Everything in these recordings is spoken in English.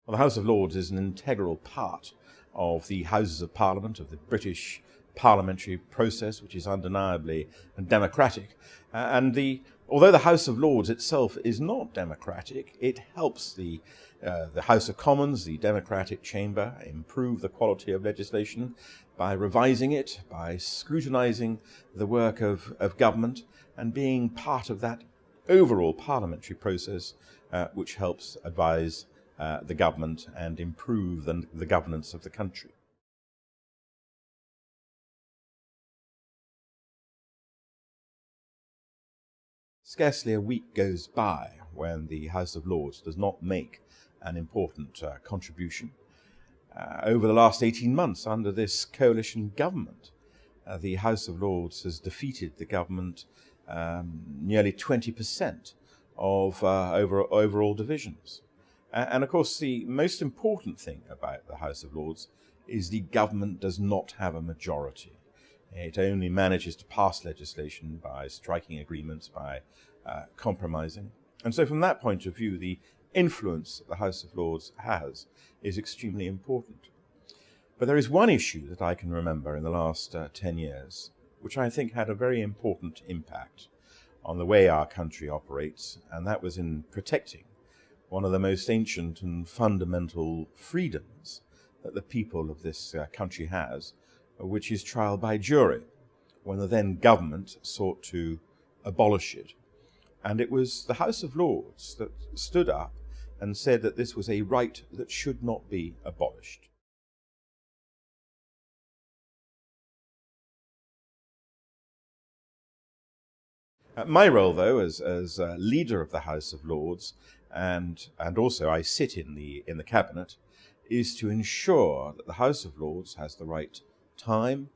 Well, the House of Lords is an integral part of the Houses of Parliament, of the British parliamentary process, which is undeniably democratic. Although the House of Lords itself is not democratic, it helps the House of Commons, the democratic chamber, improve the quality of legislation by revising it, by scrutinising the work of government, and being part of that overall parliamentary process which helps advise the government and improve the governance of the country. Scarcely a week goes by when the House of Lords does not make an important contribution. Over the last 18 months, under this coalition government, the House of Lords has defeated the government nearly 20% of overall divisions. And of course, the most important thing about the House of Lords is the government does not have a majority. It only manages to pass legislation by striking agreements, by compromising. And so from that point of view, the influence that the House of Lords has is extremely important. But there is one issue that I can remember in the last 10 years, which I think had a very important impact on the way our country operates, and that was in protecting one of the most ancient and fundamental freedoms that the people of this country has, which is trial by jury, when the then government sought to abolish it. And it was the House of Lords that stood up and said that this was a right that should not be abolished. My role, though, as leader of the House of Lords, and also I sit in the cabinet, is to ensure that the House of Lords has the right time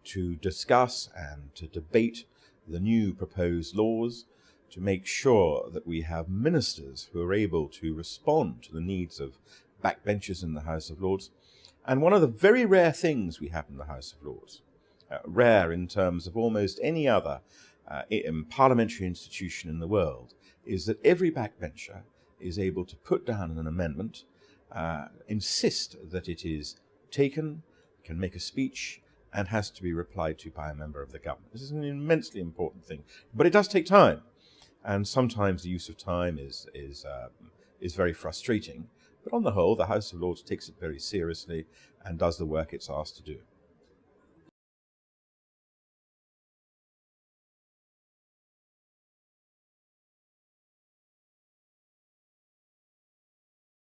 to discuss and to debate the new proposed laws, to make sure that we have ministers who are able to respond to the needs of backbenchers in the House of Lords. And one of the very rare things we have in the House of Lords, rare in terms of almost any other parliamentary institution in the world, is that every backbencher is able to put down an amendment, insist that it is taken, can make a speech, and has to be replied to by a member of the government. This is an immensely important thing, but it does take time, and sometimes the use of time is very frustrating. But on the whole, the House of Lords takes it very seriously and does the work it's asked to do.